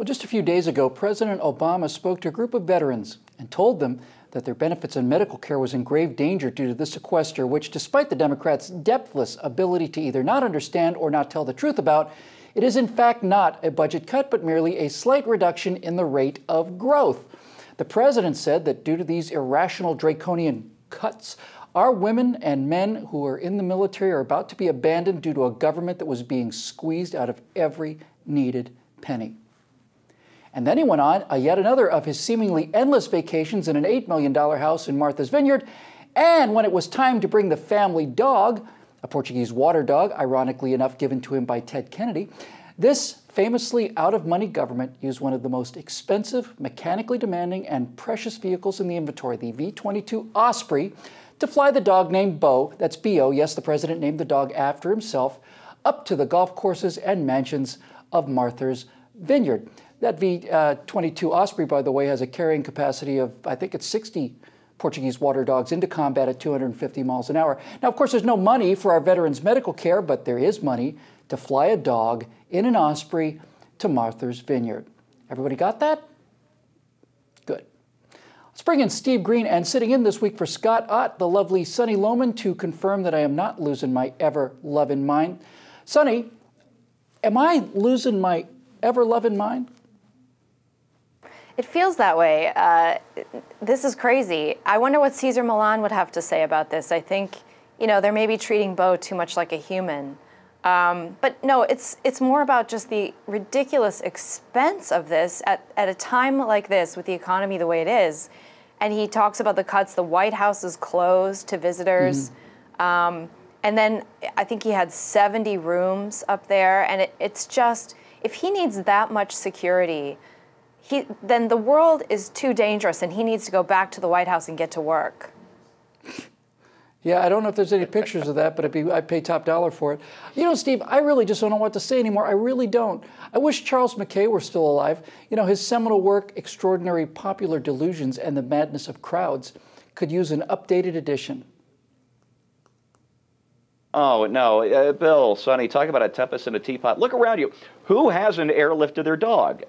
Just a few days ago, President Obama spoke to a group of veterans and told them that their benefits and medical care was in grave danger due to the sequester, which, despite the Democrats' depthless ability to either not understand or not tell the truth about, it is in fact not a budget cut, but merely a slight reduction in the rate of growth. The president said that due to these irrational draconian cuts, our women and men who are in the military are about to be abandoned due to a government that was being squeezed out of every needed penny. And then he went on yet another of his seemingly endless vacations in an $8 million house in Martha's Vineyard. And when it was time to bring the family dog, a Portuguese water dog, ironically enough given to him by Ted Kennedy, this famously out-of-money government used one of the most expensive, mechanically demanding, and precious vehicles in the inventory, the V-22 Osprey, to fly the dog named Bo, that's B-O, yes, the president named the dog after himself, up to the golf courses and mansions of Martha's Vineyard. That V-22 Osprey, by the way, has a carrying capacity of, I think it's 60 Portuguese water dogs into combat at 250 miles an hour. Now, of course, there's no money for our veterans' medical care, but there is money to fly a dog in an Osprey to Martha's Vineyard. Everybody got that? Good. Let's bring in Steve Green, and sitting in this week for Scott Ott, the lovely Sonny Lohmann, to confirm that I am not losing my ever-loving mind. Sonny, am I losing my ever-loving mind? It feels that way. This is crazy. I wonder what Cesar Millan would have to say about this. I think, they're maybe treating Bo too much like a human. But no, it's more about just the ridiculous expense of this at a time like this with the economy the way it is. And he talks about the cuts. The White House is closed to visitors. And then I think he had 70 rooms up there. And it's just, if he needs that much security, then the world is too dangerous and he needs to go back to the White House and get to work. Yeah, I don't know if there's any pictures of that, but I'd pay top dollar for it. Steve, I really just don't know what to say anymore. I really don't. I wish Charles Mackay were still alive. His seminal work, Extraordinary Popular Delusions and the Madness of Crowds, could use an updated edition. Oh, no. Bill, Sonny, talk about a tempest in a teapot. Look around you. Who hasn't airlifted their dog?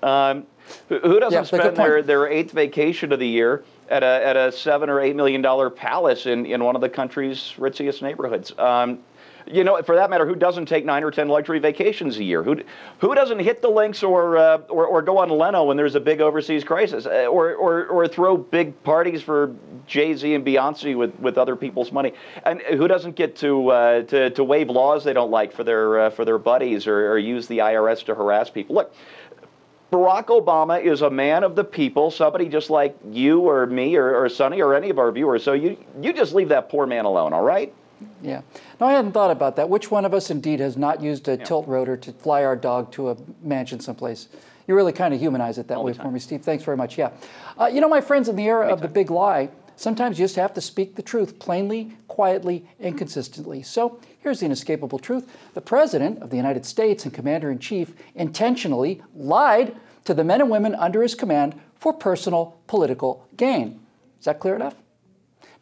Who doesn't spend their eighth vacation of the year at a $7 or $8 million palace in one of the country's ritziest neighborhoods? For that matter, who doesn't take 9 or 10 luxury vacations a year? Who doesn't hit the links or go on Leno when there's a big overseas crisis, or throw big parties for Jay-Z and Beyonce with other people's money? And who doesn't get to waive laws they don't like for their buddies, or use the IRS to harass people? Look, Barack Obama is a man of the people, somebody just like you or me or Sonny or any of our viewers. So you just leave that poor man alone, all right? Yeah. No, I hadn't thought about that. Which one of us indeed has not used a tilt rotor to fly our dog to a mansion someplace? You really kind of humanize it that way for me, Steve. Thanks very much. Yeah. My friends, in the era of the big lie, sometimes you just have to speak the truth plainly, quietly, and consistently. So here's the inescapable truth. The President of the United States and Commander-in-Chief intentionally lied to the men and women under his command for personal political gain. Is that clear enough?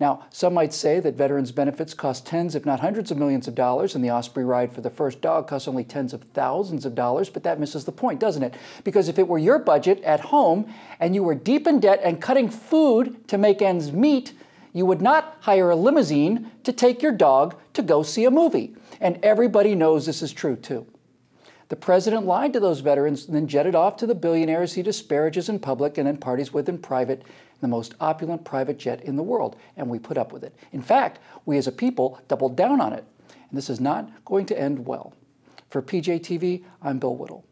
Now, some might say that veterans' benefits cost tens, if not hundreds of millions of dollars, and the Osprey ride for the first dog costs only tens of thousands of dollars, but that misses the point, doesn't it? Because if it were your budget at home and you were deep in debt and cutting food to make ends meet, you would not hire a limousine to take your dog to go see a movie. And everybody knows this is true, too. The president lied to those veterans and then jetted off to the billionaires he disparages in public and then parties with in private, the most opulent private jet in the world, and we put up with it. In fact, we as a people doubled down on it, and this is not going to end well. For PJTV, I'm Bill Whittle.